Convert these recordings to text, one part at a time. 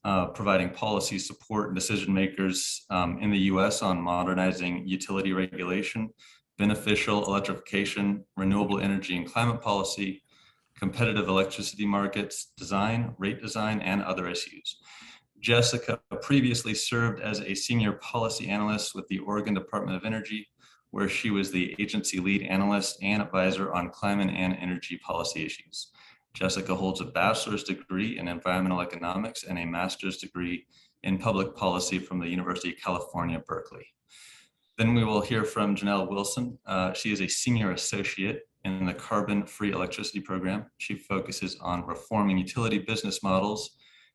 providing policy support and decision makers in the US on modernizing utility regulation, beneficial electrification, renewable energy and climate policy, competitive electricity markets, design, rate design, and other issues. Jessica previously served as a senior policy analyst with the Oregon Department of Energy, where she was the agency lead analyst and advisor on climate and energy policy issues. Jessica holds a bachelor's degree in environmental economics and a master's degree in public policy from the University of California, Berkeley. Then we will hear from Gennelle Wilson. She is a senior associate in the carbon-free electricity program. She focuses on reforming utility business models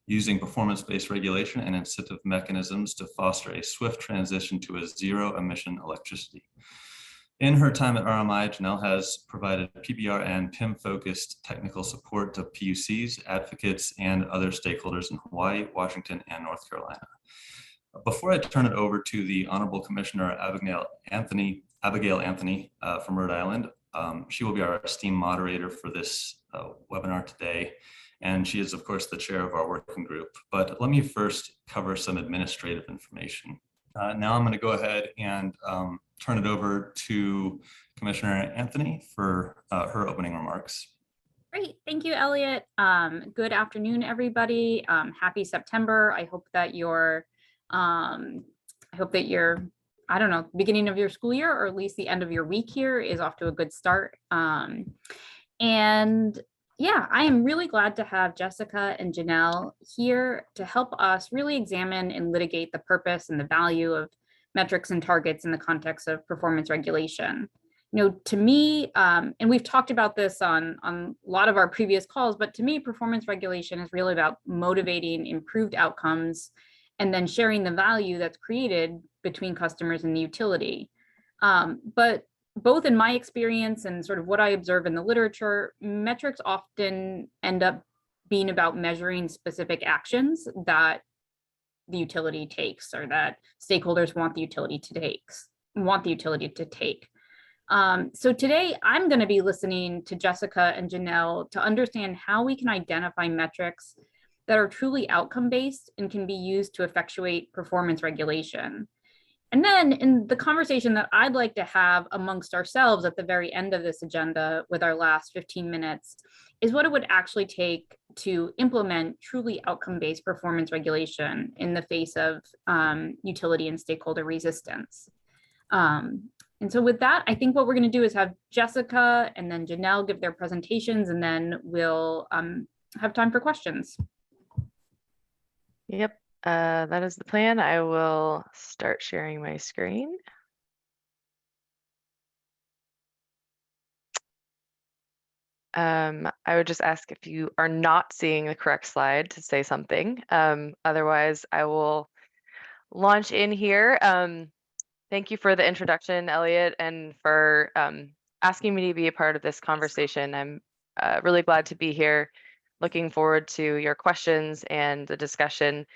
using performance-based regulation and incentive mechanisms to foster a swift transition to a zero-emission electricity. In her time at RMI, Gennelle has provided PBR and PIM-focused technical support to PUCs, advocates, and other stakeholders in Hawaii, Washington, and North Carolina. Before I turn it over to the Honorable Commissioner Abigail Anthony from Rhode Island, she will be our esteemed moderator for this webinar today. And she is, of course, the chair of our working group. But let me first cover some administrative information. Now I'm going to go ahead and turn it over to Commissioner Anthony for her opening remarks. Great, thank you, Elliot. Good afternoon, everybody. Happy September. I hope that you're, I don't know, beginning of your school year, or at least the end of your week here is off to a good start. And yeah, I am really glad to have Jessica and Gennelle here to help us really examine and litigate the purpose and the value of metrics and targets in the context of performance regulation. You know, to me, and we've talked about this on a lot of our previous calls, but to me, performance regulation is really about motivating improved outcomes and then sharing the value that's created between customers and the utility. But both in my experience and sort of what I observe in the literature, metrics often end up being about measuring specific actions that the utility takes or that stakeholders want the utility to take. So today I'm going to be listening to Jessica and Gennelle to understand how we can identify metrics that are truly outcome-based and can be used to effectuate performance regulation. And then in the conversation that I'd like to have amongst ourselves at the very end of this agenda with our last 15 minutes is what it would actually take to implement truly outcome-based performance regulation in the face of utility and stakeholder resistance. And so with that, I think what we're going to do is have Jessica and then Gennelle give their presentations, and then we'll have time for questions. Yep. That is the plan. I will start sharing my screen. I would just ask if you are not seeing the correct slide to say something. Otherwise, I will launch in here. Thank you for the introduction, Elliot, and for asking me to be a part of this conversation. I'm really glad to be here. Looking forward to your questions and the discussion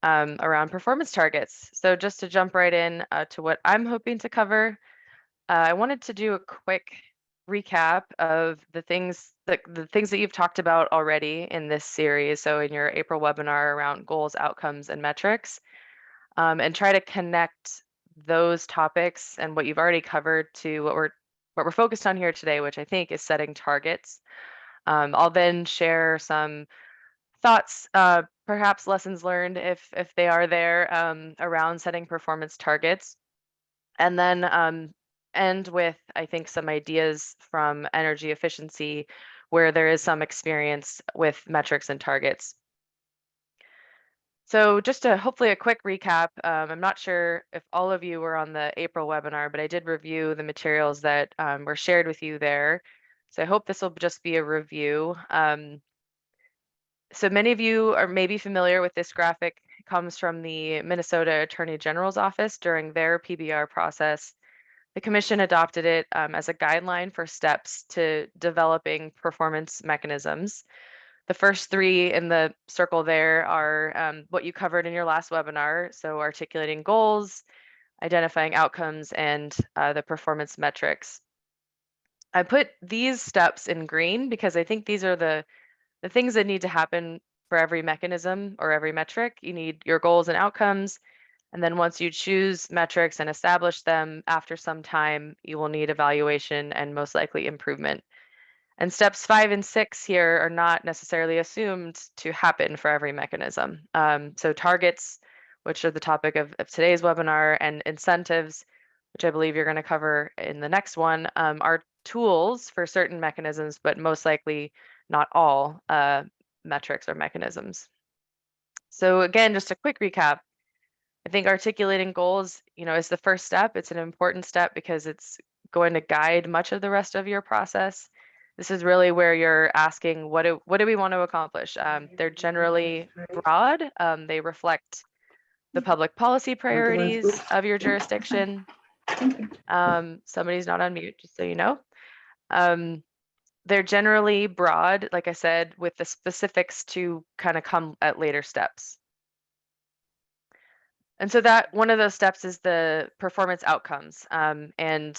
around performance targets. So just to jump right in to what I'm hoping to cover, I wanted to do a quick recap of the things that you've talked about already in this series. So in your April webinar around goals, outcomes, and metrics, and try to connect those topics and what you've already covered to what we're focused on here today, which I think is setting targets. I'll then share some thoughts, perhaps lessons learned if they are there around setting performance targets, and then end with, I think, some ideas from energy efficiency where there is some experience with metrics and targets. So just hopefully a quick recap. I'm not sure if all of you were on the April webinar, but I did review the materials that were shared with you there. So I hope this will just be a review. So many of you are maybe familiar with this graphic. It comes from the Minnesota Attorney General's office during their PBR process. The commission adopted it as a guideline for steps to developing performance mechanisms. The first three in the circle there are what you covered in your last webinar. So articulating goals, identifying outcomes, and the performance metrics. I put these steps in green because I think these are the things that need to happen for every mechanism or every metric. You need your goals and outcomes. And then once you choose metrics and establish them, after some time, you will need evaluation and most likely improvement. And steps 5 and 6 here are not necessarily assumed to happen for every mechanism. So targets, which are the topic of today's webinar, and incentives, which I believe you're going to cover in the next one, are tools for certain mechanisms, but most likely not all metrics or mechanisms. So again, just a quick recap. I think articulating goals, is the first step. It's an important step because it's going to guide much of the rest of your process. This is really where you're asking, what do we want to accomplish? They're generally broad. They reflect the public policy priorities of your jurisdiction. Somebody's not on mute, just so you know. They're generally broad, like I said, with the specifics to kind of come at later steps. And so that one of those steps is the performance outcomes. And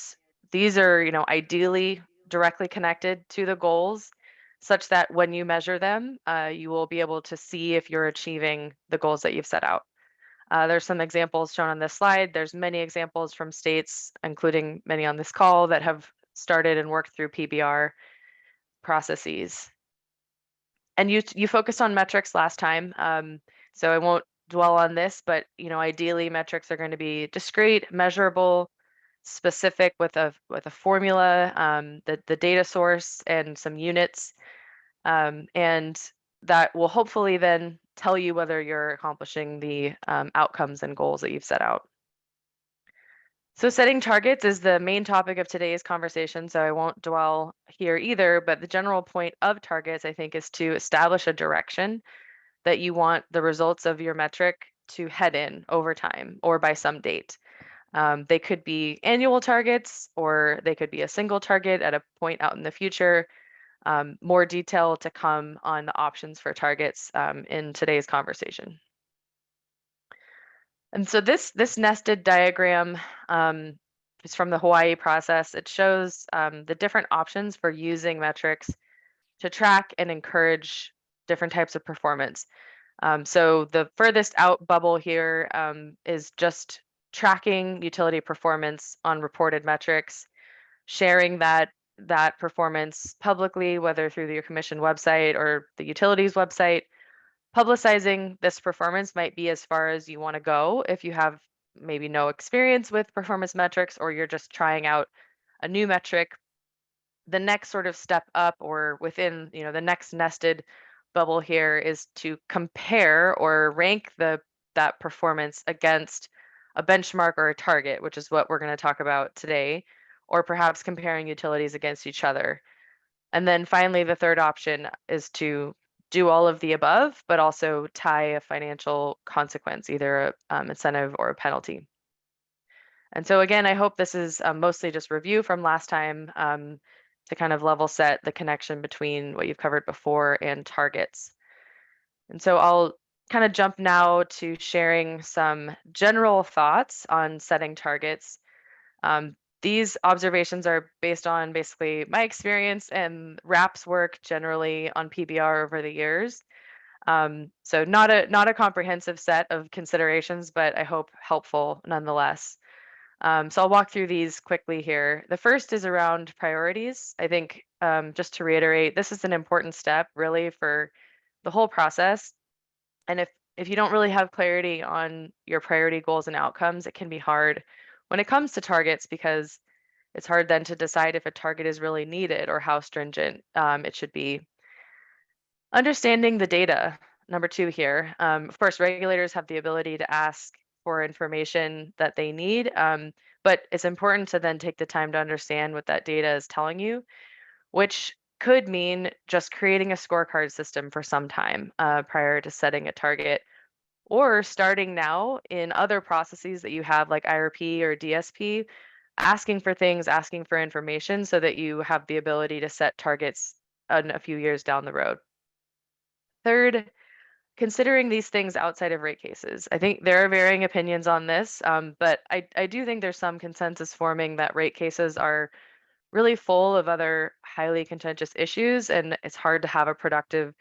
these are, ideally directly connected to the goals, such that when you measure them, you will be able to see if you're achieving the goals that you've set out. There's some examples shown on this slide. There's many examples from states, including many on this call, that have started and worked through PBR processes. And you focused on metrics last time, so I won't dwell on this, but ideally metrics are going to be discrete, measurable, specific with a formula, the data source and some units, and that will hopefully then tell you whether you're accomplishing the outcomes and goals that you've set out. So setting targets is the main topic of today's conversation, so I won't dwell here either, but the general point of targets, I think, is to establish a direction that you want the results of your metric to head in over time or by some date. They could be annual targets, or they could be a single target at a point out in the future. More detail to come on the options for targets in today's conversation. And so this nested diagram is from the Hawaii process. It shows the different options for using metrics to track and encourage different types of performance. So the furthest out bubble here is just tracking utility performance on reported metrics, sharing that performance publicly, whether through your commission website or the utilities website. Publicizing this performance might be as far as you want to go if you have maybe no experience with performance metrics, or you're just trying out a new metric. The next sort of step up, or within the next nested bubble here, is to compare or rank that performance against a benchmark or a target, which is what we're going to talk about today, or perhaps comparing utilities against each other. And then finally, the third option is to do all of the above, but also tie a financial consequence, either an incentive or a penalty. And so again, I hope this is mostly just review from last time to kind of level set the connection between what you've covered before and targets. And so I'll kind of jump now to sharing some general thoughts on setting targets. These observations are based on basically my experience and RAP's work generally on PBR over the years. So not a comprehensive set of considerations, but I hope helpful nonetheless. So I'll walk through these quickly here. The first is around priorities. I think just to reiterate, this is an important step really for the whole process. And if you don't really have clarity on your priority goals and outcomes, it can be hard when it comes to targets, because it's hard then to decide if a target is really needed or how stringent it should be. Understanding the data, number 2 here. Of course, regulators have the ability to ask for information that they need, but it's important to then take the time to understand what that data is telling you, which could mean just creating a scorecard system for some time prior to setting a target, or starting now in other processes that you have like IRP or DSP, asking for things, asking for information so that you have the ability to set targets in a few years down the road. Third, considering these things outside of rate cases. I think there are varying opinions on this, but I do think there's some consensus forming that rate cases are really full of other highly contentious issues, and it's hard to have a productive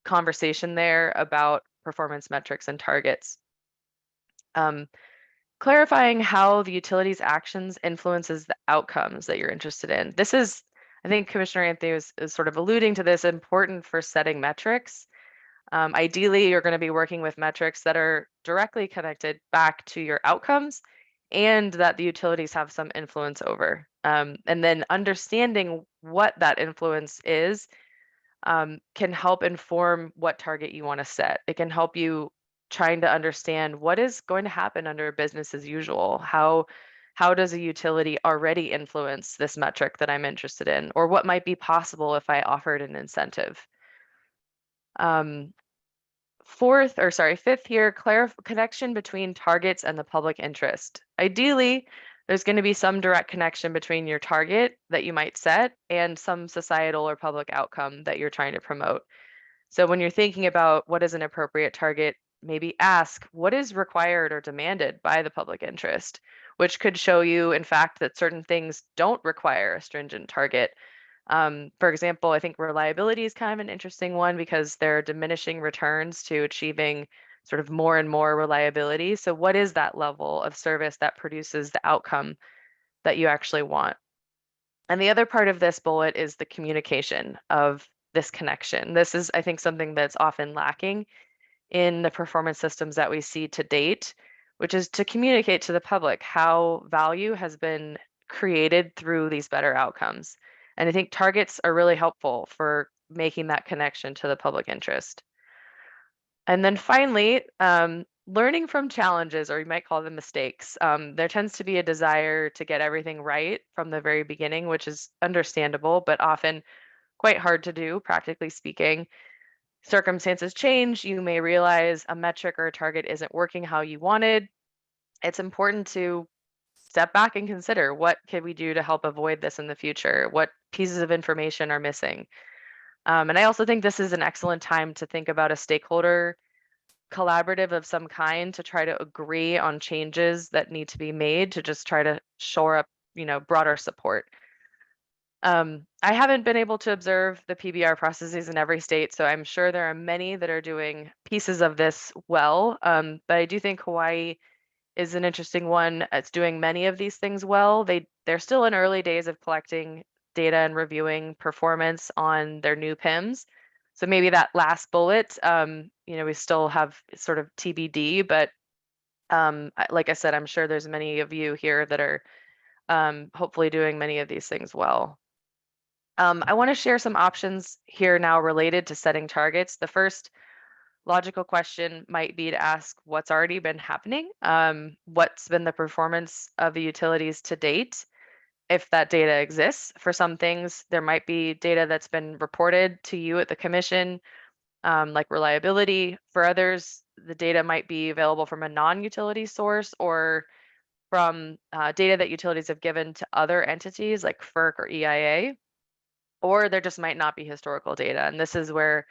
conversation there about performance metrics and targets. Clarifying how the utility's actions influences the outcomes that you're interested in. This is, I think Commissioner Anthony is sort of alluding to this, important for setting metrics. Ideally, you're going to be working with metrics that are directly connected back to your outcomes and that the utilities have some influence over. And then understanding what that influence is can help inform what target you want to set. It can help you trying to understand what is going to happen under business as usual. How does a utility already influence this metric that I'm interested in, or what might be possible if I offered an incentive? Fifth here, connection between targets and the public interest. Ideally, there's going to be some direct connection between your target that you might set and some societal or public outcome that you're trying to promote. So when you're thinking about what is an appropriate target, maybe ask what is required or demanded by the public interest, which could show you, in fact, that certain things don't require a stringent target. For example, I think reliability is kind of an interesting one because there are diminishing returns to achieving sort of more and more reliability. So what is that level of service that produces the outcome that you actually want? And the other part of this bullet is the communication of this connection. This is, I think, something that's often lacking in the performance systems that we see to date, which is to communicate to the public how value has been created through these better outcomes. And I think targets are really helpful for making that connection to the public interest. And then finally, learning from challenges, or you might call them mistakes. There tends to be a desire to get everything right from the very beginning, which is understandable, but often quite hard to do, practically speaking. Circumstances change. You may realize a metric or a target isn't working how you wanted. It's important to step back and consider, what can we do to help avoid this in the future? What pieces of information are missing? And I also think this is an excellent time to think about a stakeholder collaborative of some kind to try to agree on changes that need to be made to just try to shore up, broader support. I haven't been able to observe the PBR processes in every state, so I'm sure there are many that are doing pieces of this well. But I do think Hawaii is an interesting one. It's doing many of these things well. They're still in early days of collecting data and reviewing performance on their new PIMs. So maybe that last bullet, we still have sort of TBD, but like I said, I'm sure there's many of you here that are hopefully doing many of these things well. I want to share some options here now related to setting targets. The first logical question might be to ask what's already been happening, what's been the performance of the utilities to date, if that data exists. For some things, there might be data that's been reported to you at the commission, like reliability. For others, the data might be available from a non-utility source or from data that utilities have given to other entities like FERC or EIA, or there just might not be historical data. And this is where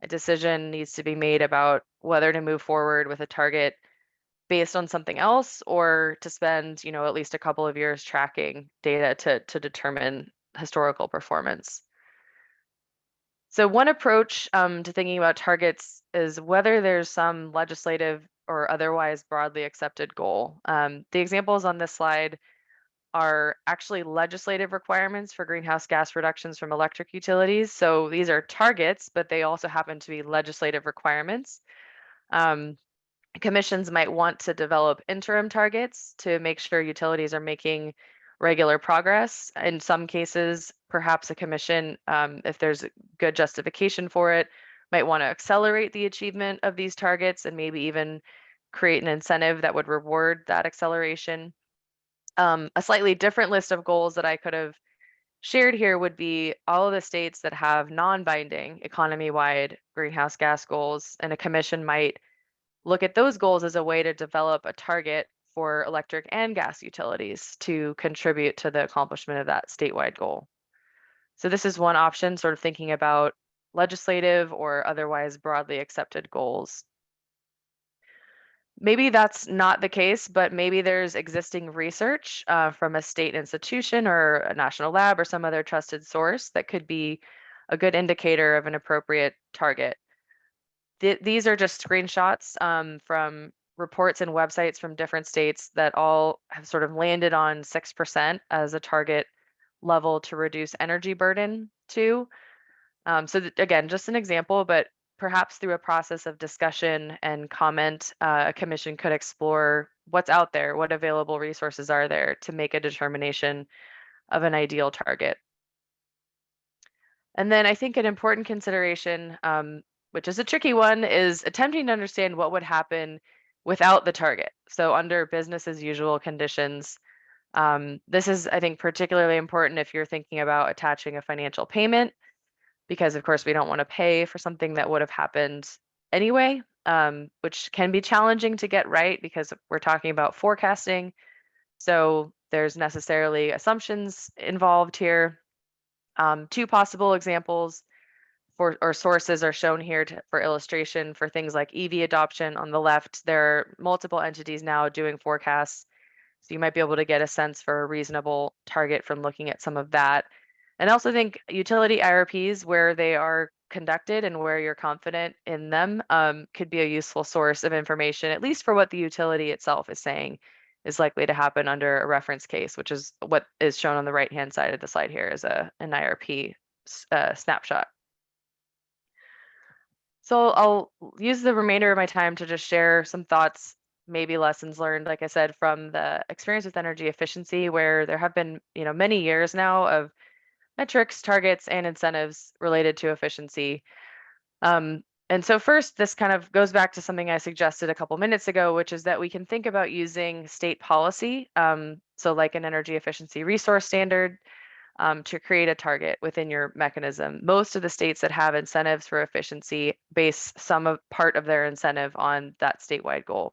a decision needs to be made about whether to move forward with a target based on something else or to spend, at least a couple of years tracking data to determine historical performance. So one approach to thinking about targets is whether there's some legislative or otherwise broadly accepted goal. The examples on this slide are actually legislative requirements for greenhouse gas reductions from electric utilities. So these are targets, but they also happen to be legislative requirements. Commissions might want to develop interim targets to make sure utilities are making regular progress. In some cases, perhaps a commission, if there's good justification for it, might want to accelerate the achievement of these targets and maybe even create an incentive that would reward that acceleration. A slightly different list of goals that I could have shared here would be all of the states that have non-binding economy-wide greenhouse gas goals, and a commission might look at those goals as a way to develop a target for electric and gas utilities to contribute to the accomplishment of that statewide goal. So this is one option, sort of thinking about legislative or otherwise broadly accepted goals. Maybe that's not the case, but maybe there's existing research from a state institution or a national lab or some other trusted source that could be a good indicator of an appropriate target. these are just screenshots from reports and websites from different states that all have sort of landed on 6% as a target level to reduce energy burden to. Again, just an example, but perhaps through a process of discussion and comment, a commission could explore what's out there, what available resources are there to make a determination of an ideal target. And then I think an important consideration, which is a tricky one, is attempting to understand what would happen without the target. So under business as usual conditions, this is, I think, particularly important if you're thinking about attaching a financial payment, because of course we don't want to pay for something that would have happened anyway, which can be challenging to get right because we're talking about forecasting. So there's necessarily assumptions involved here. Two possible examples or sources are shown here for illustration for things like EV adoption. On the left, there are multiple entities now doing forecasts. So you might be able to get a sense for a reasonable target from looking at some of that. And I also think utility IRPs, where they are conducted and where you're confident in them, could be a useful source of information, at least for what the utility itself is saying is likely to happen under a reference case, which is what is shown on the right-hand side of the slide here as an IRP snapshot. So I'll use the remainder of my time to just share some thoughts, maybe lessons learned, like I said, from the experience with energy efficiency, where there have been, many years now of metrics, targets, and incentives related to efficiency. And so first, this kind of goes back to something I suggested a couple minutes ago, which is that we can think about using state policy, so like an energy efficiency resource standard, to create a target within your mechanism. Most of the states that have incentives for efficiency base part of their incentive on that statewide goal.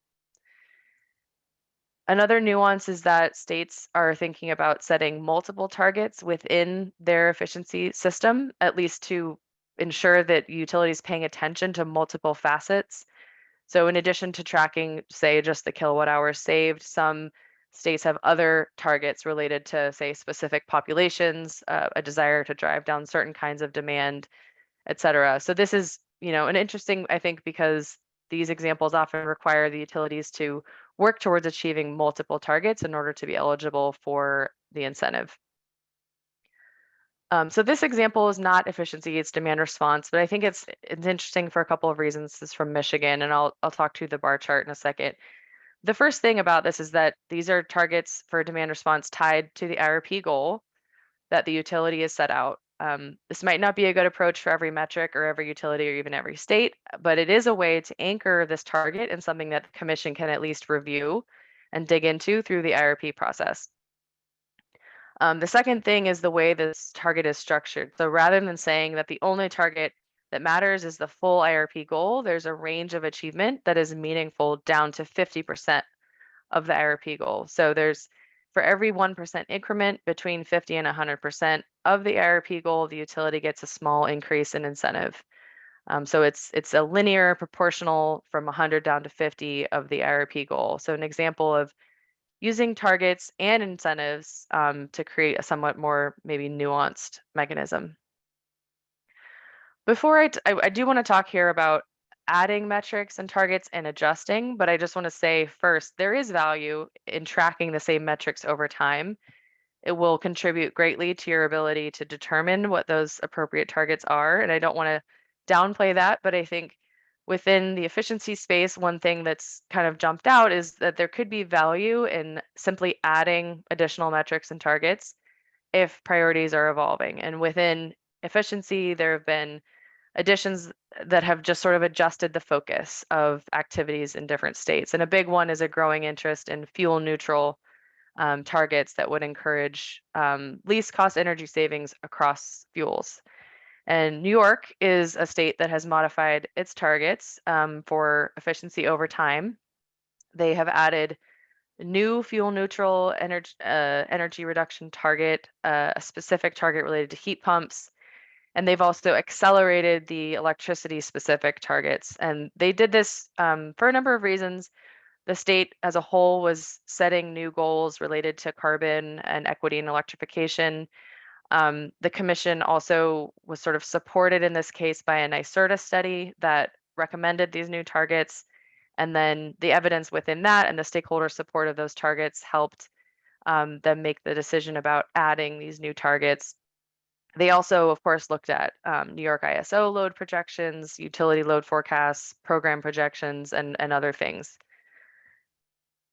Another nuance is that states are thinking about setting multiple targets within their efficiency system, at least to ensure that utilities paying attention to multiple facets. So in addition to tracking, say, just the kilowatt hours saved, some states have other targets related to, say, specific populations, a desire to drive down certain kinds of demand, et cetera. So this is, an interesting, I think, because these examples often require the utilities to work towards achieving multiple targets in order to be eligible for the incentive. So this example is not efficiency, it's demand response, but I think it's interesting for a couple of reasons. This is from Michigan, and I'll talk to the bar chart in a second. The first thing about this is that these are targets for demand response tied to the IRP goal that the utility has set out. This might not be a good approach for every metric or every utility or even every state, but it is a way to anchor this target in something that the commission can at least review and dig into through the IRP process. The second thing is the way this target is structured. So rather than saying that the only target that matters is the full IRP goal, there's a range of achievement that is meaningful down to 50% of the IRP goal. So there's, for every 1% increment between 50 and 100% of the IRP goal, the utility gets a small increase in incentive. So it's a linear proportional from 100 down to 50 of the IRP goal. So an example of using targets and incentives to create a somewhat more maybe nuanced mechanism. Before I do want to talk here about adding metrics and targets and adjusting, but I just want to say first, there is value in tracking the same metrics over time. It will contribute greatly to your ability to determine what those appropriate targets are. And I don't want to downplay that, but I think within the efficiency space, one thing that's kind of jumped out is that there could be value in simply adding additional metrics and targets if priorities are evolving. And within efficiency, there have been additions that have just sort of adjusted the focus of activities in different states. And a big one is a growing interest in fuel neutral targets that would encourage least cost energy savings across fuels. And New York is a state that has modified its targets for efficiency over time. They have added new fuel neutral energy reduction target, a specific target related to heat pumps, and they've also accelerated the electricity specific targets. And they did this for a number of reasons. The state as a whole was setting new goals related to carbon and equity and electrification. The commission also was sort of supported in this case by a NYSERDA study that recommended these new targets. And then the evidence within that and the stakeholder support of those targets helped them make the decision about adding these new targets. They also, of course, looked at New York ISO load projections, utility load forecasts, program projections, and other things.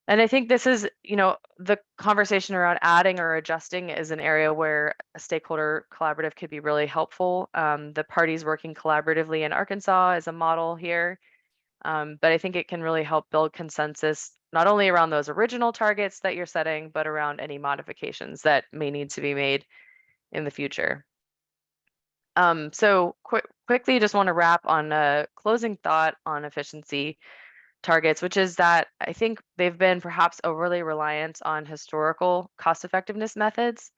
And I think this is, the conversation around adding or adjusting is an area where a stakeholder collaborative could be really helpful. The parties working collaboratively in Arkansas is a model here, but I think it can really help build consensus, not only around those original targets that you're setting, but around any modifications that may need to be made in the future. So quickly, just want to wrap on a closing thought on efficiency targets, which is that I think they've been perhaps overly reliant on historical cost effectiveness methods.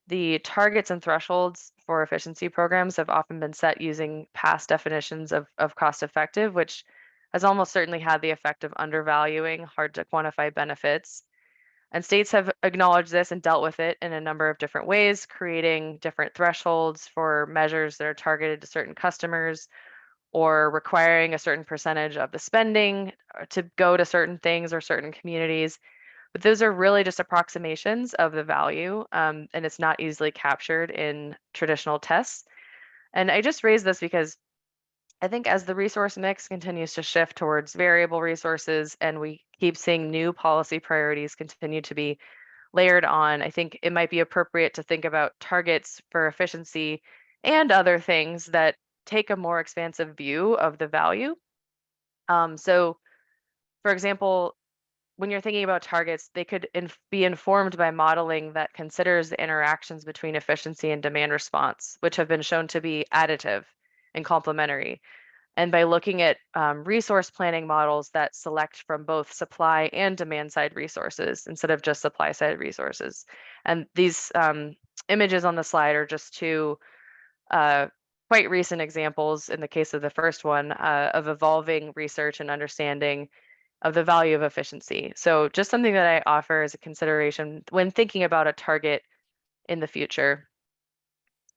The targets and thresholds for efficiency programs have often been set using past definitions of cost effective, which has almost certainly had the effect of undervaluing hard to quantify benefits. And states have acknowledged this and dealt with it in a number of different ways, creating different thresholds for measures that are targeted to certain customers, or requiring a certain percentage of the spending to go to certain things or certain communities. But those are really just approximations of the value, and it's not easily captured in traditional tests. And I just raise this because I think as the resource mix continues to shift towards variable resources and we keep seeing new policy priorities continue to be layered on, I think it might be appropriate to think about targets for efficiency and other things that take a more expansive view of the value. So, for example, when you're thinking about targets, they could be informed by modeling that considers the interactions between efficiency and demand response, which have been shown to be additive and complementary. And by looking at resource planning models that select from both supply and demand side resources instead of just supply side resources. And these images on the slide are just two quite recent examples in the case of the first one of evolving research and understanding of the value of efficiency. So just something that I offer as a consideration when thinking about a target in the future.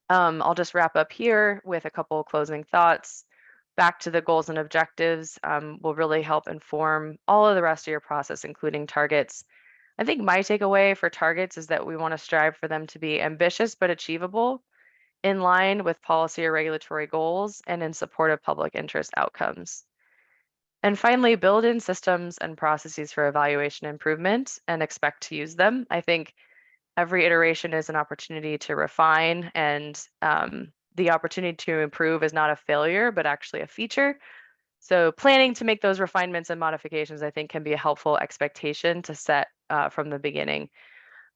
I'll just wrap up here with a couple of closing thoughts. Back to the goals and objectives will really help inform all of the rest of your process, including targets. I think my takeaway for targets is that we want to strive for them to be ambitious but achievable, in line with policy or regulatory goals, and in support of public interest outcomes. And finally, build in systems and processes for evaluation improvement and expect to use them. I think every iteration is an opportunity to refine, and the opportunity to improve is not a failure, but actually a feature. So planning to make those refinements and modifications, I think, can be a helpful expectation to set from the beginning.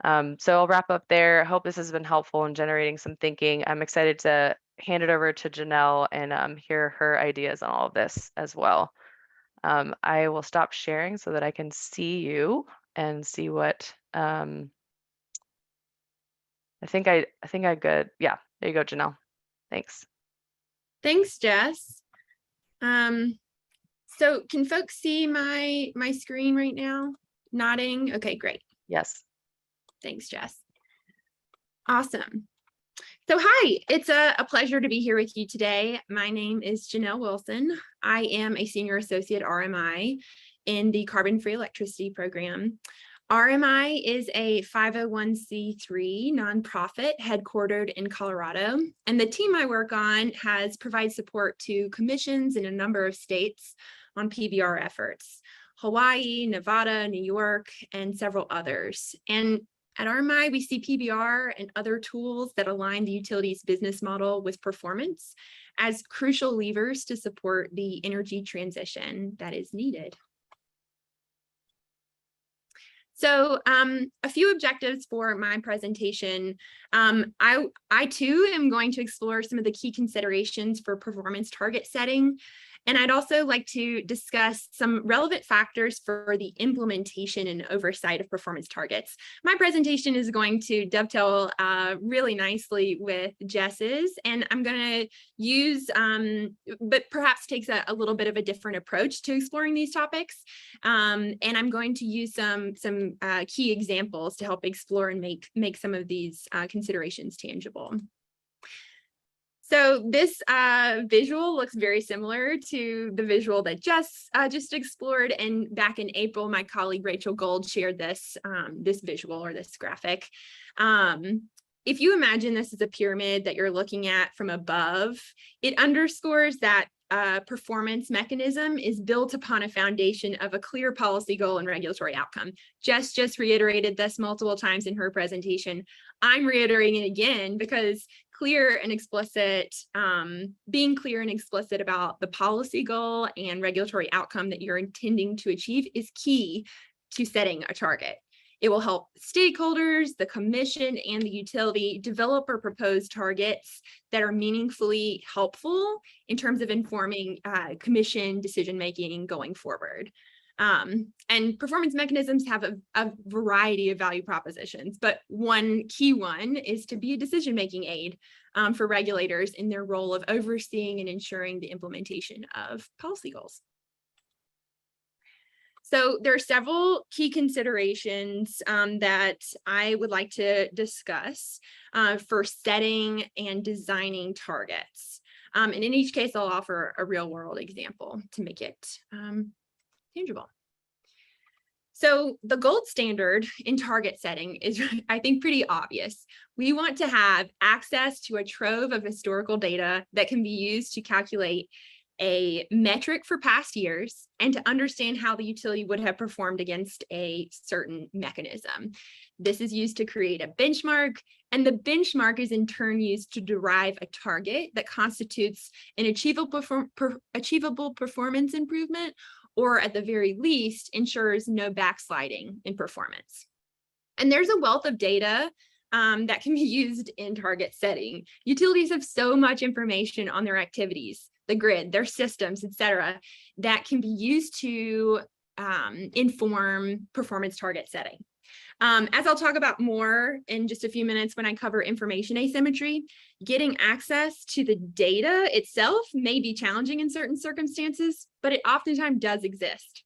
So I'll wrap up there. I hope this has been helpful in generating some thinking. I'm excited to hand it over to Gennelle and hear her ideas on all of this as well. I will stop sharing so that I can see you and see what I think I good. Yeah, there you go, Gennelle. Thanks. Thanks, Jess. So can folks see my screen right now? Nodding. Okay, great. Yes. Thanks, Jess. Awesome. So hi, it's a pleasure to be here with you today. My name is Gennelle Wilson. I am a senior associate RMI in the Carbon Free Electricity Program. RMI is a 501c3 nonprofit headquartered in Colorado, and the team I work on provides support to commissions in a number of states on PBR efforts: Hawaii, Nevada, New York, and several others. And at RMI, we see PBR and other tools that align the utility's business model with performance as crucial levers to support the energy transition that is needed. So a few objectives for my presentation. I too am going to explore some of the key considerations for performance target setting. And I'd also like to discuss some relevant factors for the implementation and oversight of performance targets. My presentation is going to dovetail really nicely with Jess's, and I'm going to use, but perhaps takes a little bit of a different approach to exploring these topics. And I'm going to use some key examples to help explore and make some of these considerations tangible. So this visual looks very similar to the visual that Jess just explored. And back in April, my colleague Rachel Gold shared this, this visual or this graphic. If you imagine this as a pyramid that you're looking at from above, it underscores that performance mechanism is built upon a foundation of a clear policy goal and regulatory outcome. Jess just reiterated this multiple times in her presentation. I'm reiterating it again because clear and explicit, being clear and explicit about the policy goal and regulatory outcome that you're intending to achieve is key to setting a target. It will help stakeholders, the commission, and the utility develop or propose targets that are meaningfully helpful in terms of informing commission decision-making going forward. And performance mechanisms have a variety of value propositions, but one key one is to be a decision-making aid for regulators in their role of overseeing and ensuring the implementation of policy goals. So there are several key considerations that I would like to discuss for setting and designing targets. And in each case, I'll offer a real-world example to make it tangible. So the gold standard in target setting is, I think, pretty obvious. We want to have access to a trove of historical data that can be used to calculate a metric for past years and to understand how the utility would have performed against a certain mechanism. This is used to create a benchmark, and the benchmark is in turn used to derive a target that constitutes an achievable performance improvement, or at the very least ensures no backsliding in performance. And there's a wealth of data that can be used in target setting. Utilities have so much information on their activities, the grid, their systems, et cetera, that can be used to inform performance target setting. As I'll talk about more in just a few minutes when I cover information asymmetry, getting access to the data itself may be challenging in certain circumstances, but it oftentimes does exist.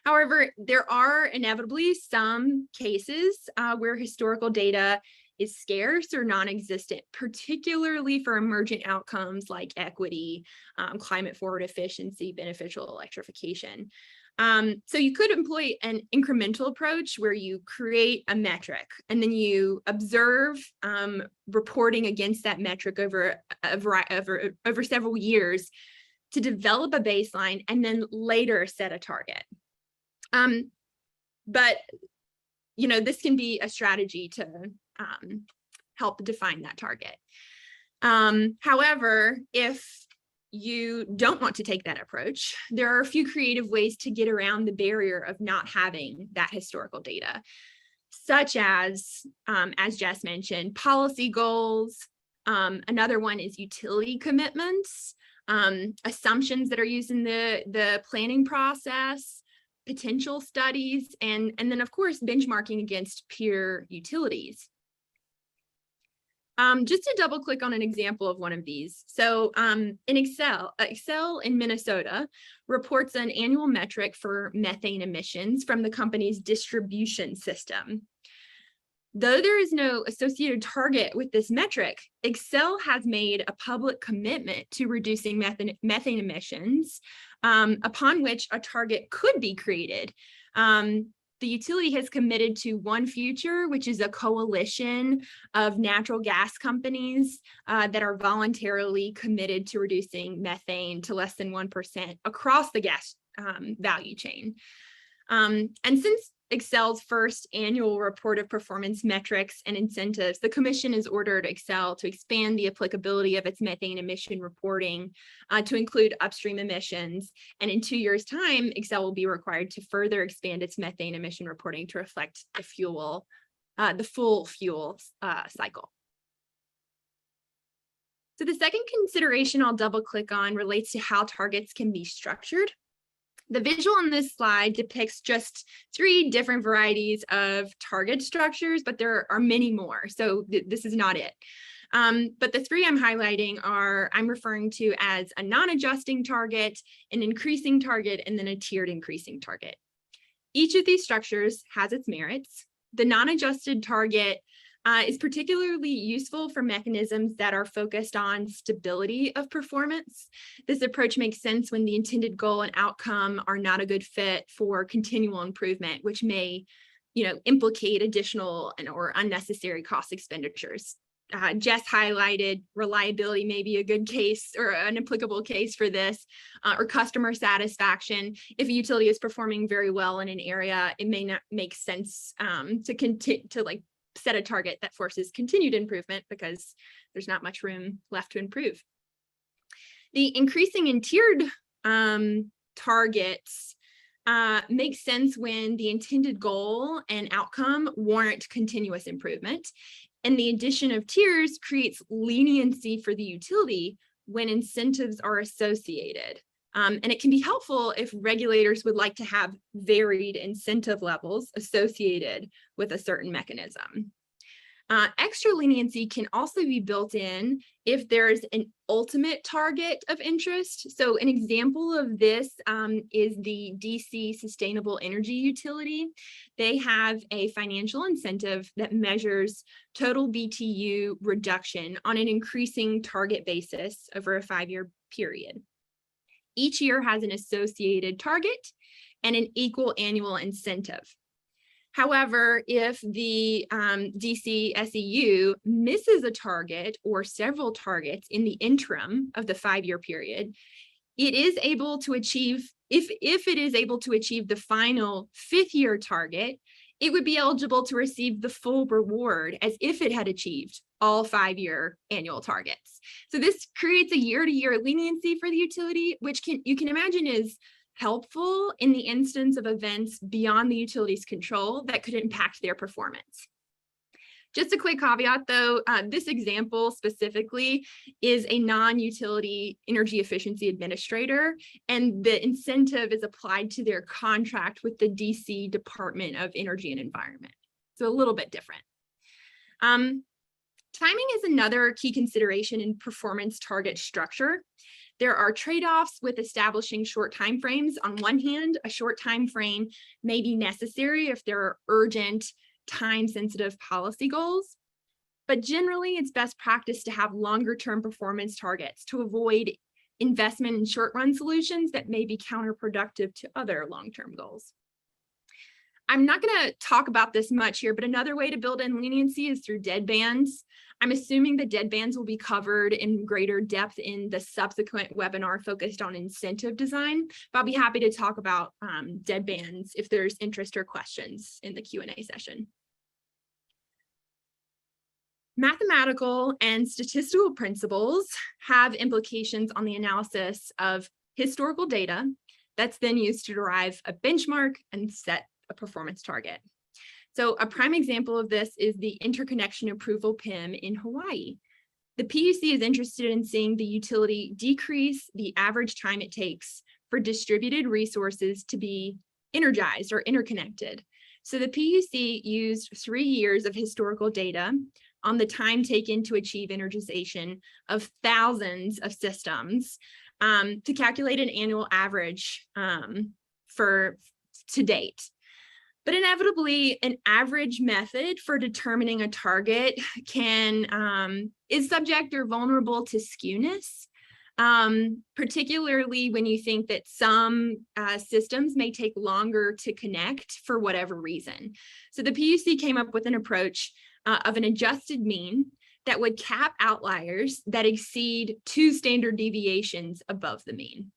However, there are inevitably some cases where historical data is scarce or non-existent, particularly for emergent outcomes like equity, climate forward efficiency, beneficial electrification. So you could employ an incremental approach where you create a metric and then you observe reporting against that metric over several years to develop a baseline and then later set a target. But you know, this can be a strategy to help define that target. However, if you don't want to take that approach, there are a few creative ways to get around the barrier of not having that historical data, such as Jess mentioned, policy goals. Another one is utility commitments, assumptions that are used in the planning process, potential studies, and then of course, benchmarking against peer utilities. Just to double click on an example of one of these. So in Excel in Minnesota reports an annual metric for methane emissions from the company's distribution system. Though there is no associated target with this metric, Excel has made a public commitment to reducing methane emissions, upon which a target could be created. The utility has committed to One Future, which is a coalition of natural gas companies that are voluntarily committed to reducing methane to less than 1% across the gas value chain. And since Excel's first annual report of performance metrics and incentives, the Commission has ordered Excel to expand the applicability of its methane emission reporting to include upstream emissions. And in 2 years' time, Excel will be required to further expand its methane emission reporting to reflect the full fuel cycle. So the second consideration I'll double click on relates to how targets can be structured. The visual on this slide depicts just 3 different varieties of target structures, but there are many more, so this is not it. But the 3 I'm highlighting I'm referring to as a non-adjusting target, an increasing target, and then a tiered increasing target. Each of these structures has its merits. The non-adjusted target is particularly useful for mechanisms that are focused on stability of performance. This approach makes sense when the intended goal and outcome are not a good fit for continual improvement, which may, implicate additional or unnecessary cost expenditures. Jess highlighted reliability may be a good case or an applicable case for this, or customer satisfaction. If a utility is performing very well in an area, it may not make sense to set a target that forces continued improvement because there's not much room left to improve. The increasing in tiered targets makes sense when the intended goal and outcome warrant continuous improvement. And the addition of tiers creates leniency for the utility when incentives are associated. And it can be helpful if regulators would like to have varied incentive levels associated with a certain mechanism. Extra leniency can also be built in if there's an ultimate target of interest. So an example of this is the DC Sustainable Energy Utility. They have a financial incentive that measures total BTU reduction on an increasing target basis over a 5-year period. Each year has an associated target and an equal annual incentive. However, if the DC SEU misses a target or several targets in the interim of the 5-year period, it is able to achieve, if it is able to achieve the final 5th-year target, it would be eligible to receive the full reward as if it had achieved all 5-year annual targets. So this creates a year-to-year leniency for the utility, which you can imagine is helpful in the instance of events beyond the utility's control that could impact their performance. Just a quick caveat though, this example specifically is a non-utility energy efficiency administrator, and the incentive is applied to their contract with the DC Department of Energy and Environment. So a little bit different. Timing is another key consideration in performance target structure. There are trade-offs with establishing short timeframes. On one hand, a short time frame may be necessary if there are urgent, time-sensitive policy goals, but generally it's best practice to have longer-term performance targets to avoid investment in short-run solutions that may be counterproductive to other long-term goals. I'm not going to talk about this much here, but another way to build in leniency is through deadbands. I'm assuming the deadbands will be covered in greater depth in the subsequent webinar focused on incentive design, but I'll be happy to talk about deadbands if there's interest or questions in the Q&A session. Mathematical and statistical principles have implications on the analysis of historical data that's then used to derive a benchmark and set a performance target. So a prime example of this is the interconnection approval PIM in Hawaii. The PUC is interested in seeing the utility decrease the average time it takes for distributed resources to be energized or interconnected. So the PUC used 3 years of historical data on the time taken to achieve energization of thousands of systems to calculate an annual average to date. But inevitably, an average method for determining a target is subject or vulnerable to skewness, particularly when you think that some systems may take longer to connect for whatever reason. So the PUC came up with an approach of an adjusted mean that would cap outliers that exceed 2 standard deviations above the mean.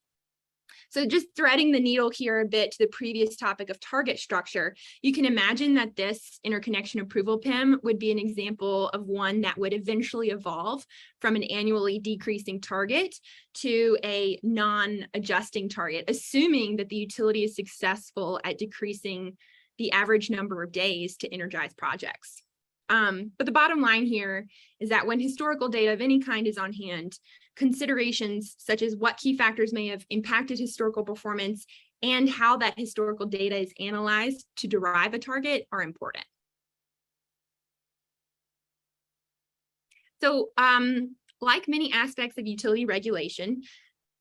So just threading the needle here a bit to the previous topic of target structure, you can imagine that this interconnection approval PIM would be an example of one that would eventually evolve from an annually decreasing target to a non-adjusting target, assuming that the utility is successful at decreasing the average number of days to energize projects. But the bottom line here is that when historical data of any kind is on hand, considerations such as what key factors may have impacted historical performance and how that historical data is analyzed to derive a target are important. So like many aspects of utility regulation,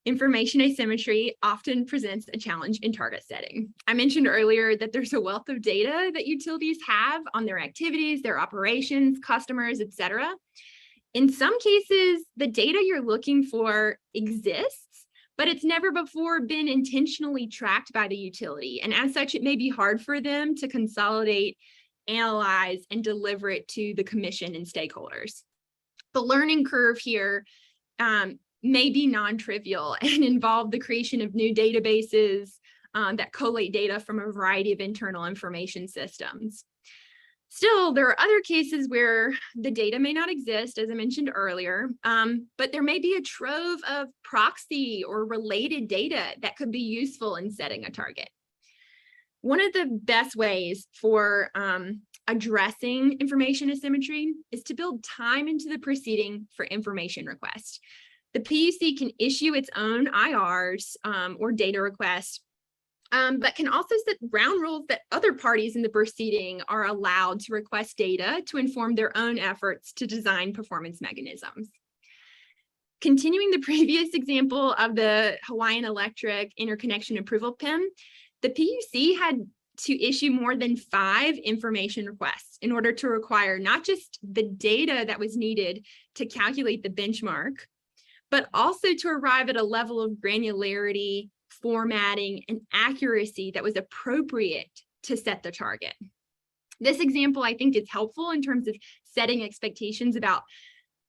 Information asymmetry often presents a challenge in target setting. I mentioned earlier that there's a wealth of data that utilities have on their activities, their operations, customers, etc. In some cases, the data you're looking for exists, but it's never before been intentionally tracked by the utility. And as such, it may be hard for them to consolidate, analyze, and deliver it to the commission and stakeholders. The learning curve here may be non-trivial and involve the creation of new databases that collate data from a variety of internal information systems. Still, there are other cases where the data may not exist, as I mentioned earlier, but there may be a trove of proxy or related data that could be useful in setting a target. One of the best ways for addressing information asymmetry is to build time into the proceeding for information requests. The PUC can issue its own IRs or data requests, but can also set ground rules that other parties in the proceeding are allowed to request data to inform their own efforts to design performance mechanisms. Continuing the previous example of the Hawaiian Electric interconnection approval PIM, the PUC had to issue more than 5 information requests in order to require not just the data that was needed to calculate the benchmark, but also to arrive at a level of granularity, formatting, and accuracy that was appropriate to set the target. This example, I think, is helpful in terms of setting expectations about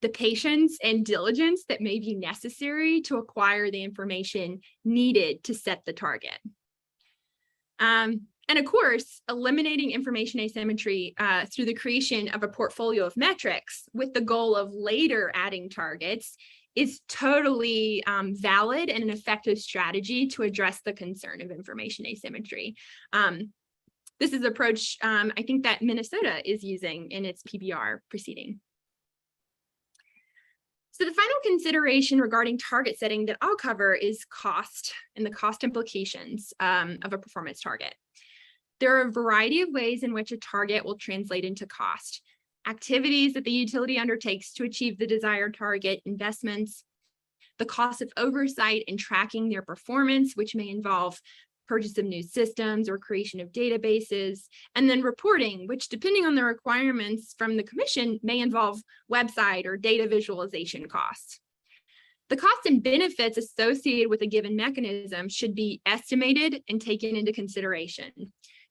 the patience and diligence that may be necessary to acquire the information needed to set the target. And of course, eliminating information asymmetry through the creation of a portfolio of metrics with the goal of later adding targets is totally valid and an effective strategy to address the concern of information asymmetry. This is an approach I think that Minnesota is using in its PBR proceeding. So the final consideration regarding target setting that I'll cover is cost and the cost implications of a performance target. There are a variety of ways in which a target will translate into cost. Activities that the utility undertakes to achieve the desired target, investments, the cost of oversight and tracking their performance, which may involve purchase of new systems or creation of databases, and then reporting, which depending on the requirements from the commission may involve website or data visualization costs. The costs and benefits associated with a given mechanism should be estimated and taken into consideration.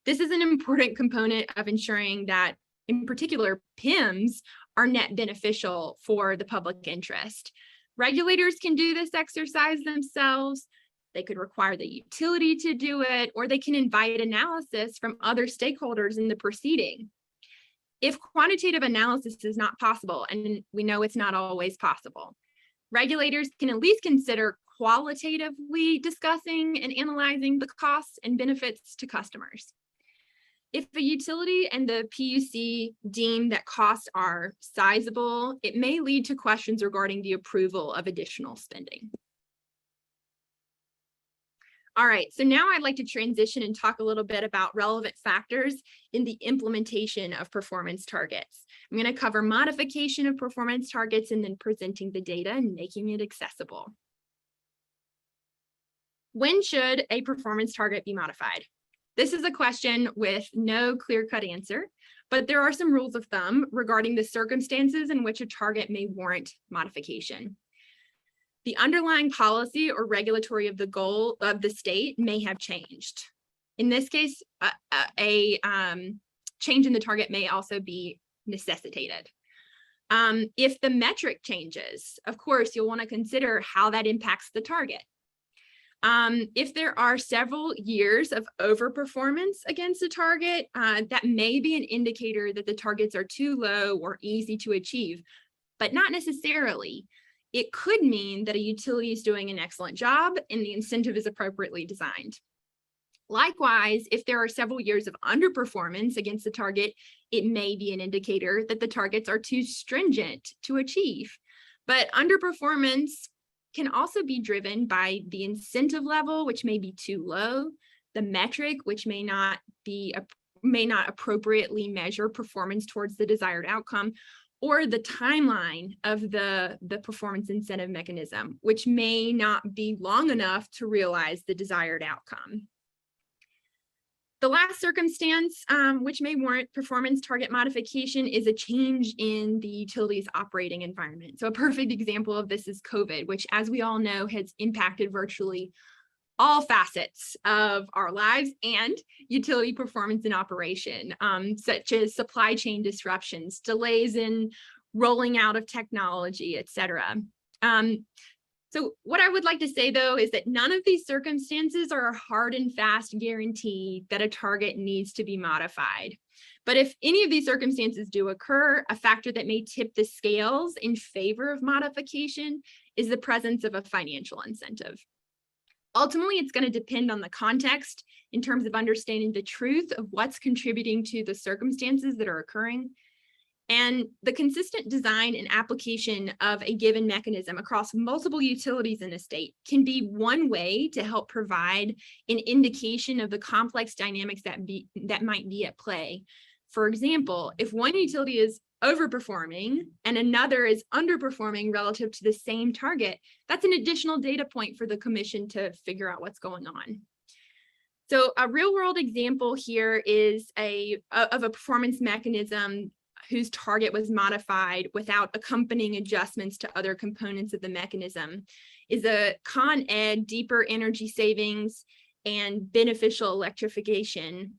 This is an important component of ensuring that, in particular, PIMs are net beneficial for the public interest. Regulators can do this exercise themselves. They could require the utility to do it, or they can invite analysis from other stakeholders in the proceeding. If quantitative analysis is not possible, and we know it's not always possible, regulators can at least consider qualitatively discussing and analyzing the costs and benefits to customers. If a utility and the PUC deem that costs are sizable, it may lead to questions regarding the approval of additional spending. All right, so now I'd like to transition and talk a little bit about relevant factors in the implementation of performance targets. I'm going to cover modification of performance targets and then presenting the data and making it accessible. When should a performance target be modified? This is a question with no clear-cut answer, but there are some rules of thumb regarding the circumstances in which a target may warrant modification. The underlying policy or regulatory of the goal of the state may have changed. In this case, a change in the target may also be necessitated. If the metric changes, of course, you'll want to consider how that impacts the target. If there are several years of overperformance against a target, that may be an indicator that the targets are too low or easy to achieve, but not necessarily. It could mean that a utility is doing an excellent job and the incentive is appropriately designed. Likewise, if there are several years of underperformance against the target, it may be an indicator that the targets are too stringent to achieve. But underperformance can also be driven by the incentive level, which may be too low, the metric, which may not appropriately measure performance towards the desired outcome, or the timeline of the performance incentive mechanism, which may not be long enough to realize the desired outcome. The last circumstance which may warrant performance target modification is a change in the utility's operating environment. So a perfect example of this is COVID, which, as we all know, has impacted virtually all facets of our lives and utility performance and operation, such as supply chain disruptions, delays in rolling out of technology, et cetera. So what I would like to say, though, is that none of these circumstances are a hard and fast guarantee that a target needs to be modified. But if any of these circumstances do occur, a factor that may tip the scales in favor of modification is the presence of a financial incentive. Ultimately, it's going to depend on the context in terms of understanding the truth of what's contributing to the circumstances that are occurring. And the consistent design and application of a given mechanism across multiple utilities in a state can be one way to help provide an indication of the complex dynamics that might be at play. For example, if one utility is overperforming and another is underperforming relative to the same target, that's an additional data point for the commission to figure out what's going on. So a real-world example here is of a performance mechanism whose target was modified without accompanying adjustments to other components of the mechanism, is a Con Ed deeper energy savings and beneficial electrification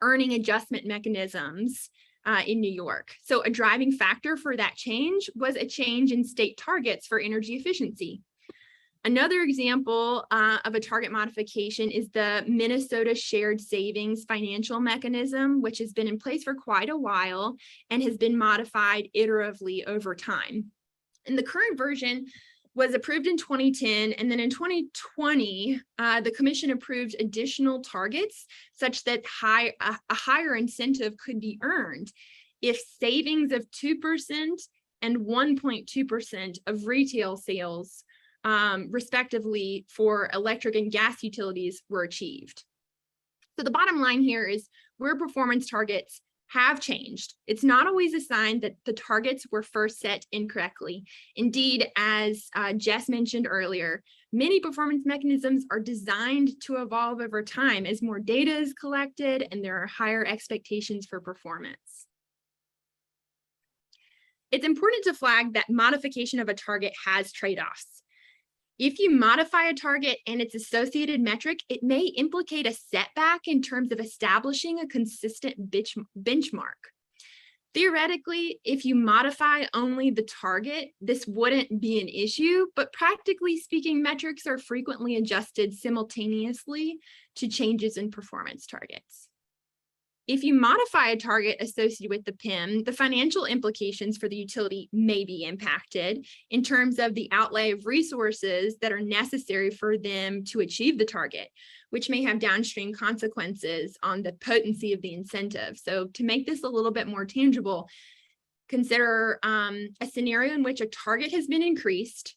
earning adjustment mechanisms in New York. So a driving factor for that change was a change in state targets for energy efficiency. Another example of a target modification is the Minnesota Shared Savings Financial Mechanism, which has been in place for quite a while and has been modified iteratively over time. And the current version was approved in 2010, and then in 2020, the commission approved additional targets such that a higher incentive could be earned if savings of 2% and 1.2% of retail sales respectively for electric and gas utilities were achieved. So the bottom line here is where performance targets have changed, it's not always a sign that the targets were first set incorrectly. Indeed, as Jess mentioned earlier, many performance mechanisms are designed to evolve over time as more data is collected and there are higher expectations for performance. It's important to flag that modification of a target has trade-offs. If you modify a target and its associated metric, it may implicate a setback in terms of establishing a consistent benchmark. Theoretically, if you modify only the target, this wouldn't be an issue, but practically speaking, metrics are frequently adjusted simultaneously to changes in performance targets. If you modify a target associated with the PIM, the financial implications for the utility may be impacted in terms of the outlay of resources that are necessary for them to achieve the target, which may have downstream consequences on the potency of the incentive. So to make this a little bit more tangible, consider a scenario in which a target has been increased,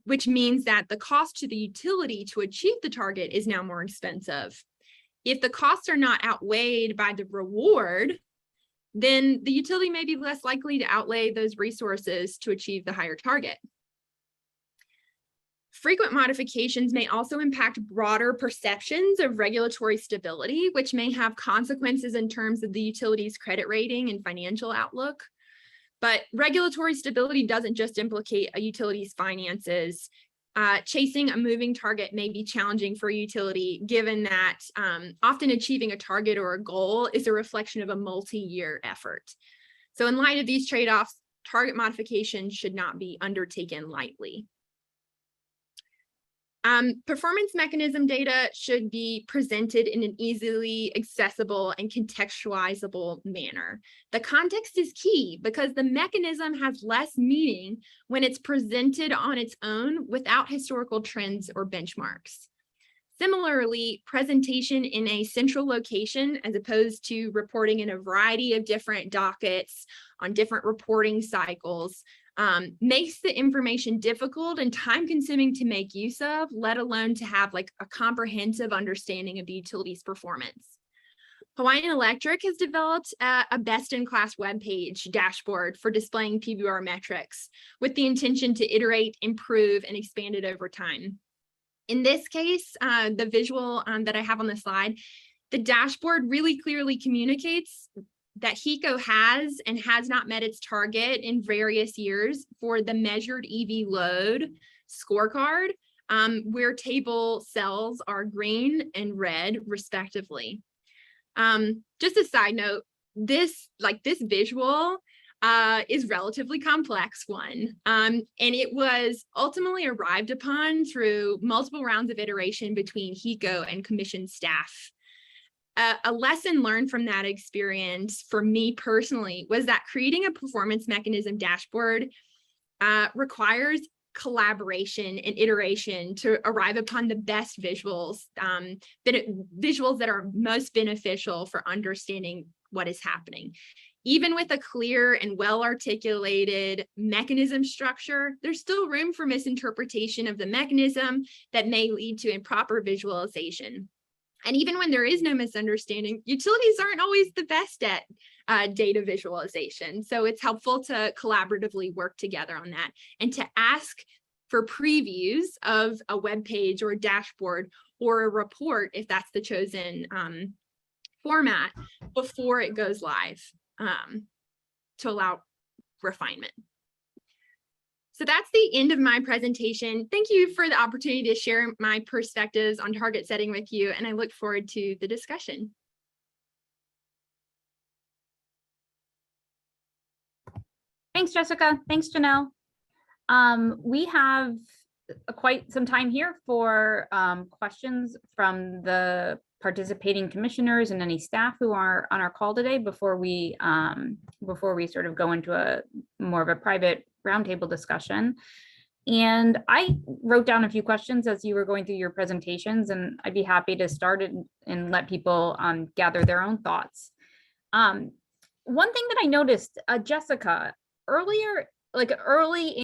which means that the cost to the utility to achieve the target is now more expensive. If the costs are not outweighed by the reward, then the utility may be less likely to outlay those resources to achieve the higher target. Frequent modifications may also impact broader perceptions of regulatory stability, which may have consequences in terms of the utility's credit rating and financial outlook. But regulatory stability doesn't just implicate a utility's finances. Chasing a moving target may be challenging for a utility, given that often achieving a target or a goal is a reflection of a multi-year effort. So in light of these trade-offs, target modification should not be undertaken lightly. Performance mechanism data should be presented in an easily accessible and contextualizable manner. The context is key because the mechanism has less meaning when it's presented on its own without historical trends or benchmarks. Similarly, presentation in a central location, as opposed to reporting in a variety of different dockets on different reporting cycles, makes the information difficult and time-consuming to make use of, let alone to have like a comprehensive understanding of the utility's performance. Hawaiian Electric has developed a best-in-class webpage dashboard for displaying PBR metrics with the intention to iterate, improve, and expand it over time. In this case, the visual that I have on the slide, the dashboard really clearly communicates that HECO has and has not met its target in various years for the measured EV load scorecard, where table cells are green and red respectively. Just a side note, this visual is relatively complex one. And it was ultimately arrived upon through multiple rounds of iteration between HECO and commission staff. A lesson learned from that experience for me personally was that creating a performance mechanism dashboard requires collaboration and iteration to arrive upon the best visuals, visuals that are most beneficial for understanding what is happening. Even with a clear and well-articulated mechanism structure, there's still room for misinterpretation of the mechanism that may lead to improper visualization. And even when there is no misunderstanding, utilities aren't always the best at data visualization. So it's helpful to collaboratively work together on that and to ask for previews of a web page or a dashboard or a report, if that's the chosen format, before it goes live to allow refinement. So that's the end of my presentation. Thank you for the opportunity to share my perspectives on target setting with you, and I look forward to the discussion. Thanks, Jessica. Thanks, Gennelle. We have quite some time here for questions from the participating commissioners and any staff who are on our call today before we sort of go into a more of a private roundtable discussion. And I wrote down a few questions as you were going through your presentations, and I'd be happy to start and let people gather their own thoughts. One thing that I noticed, Jessica, early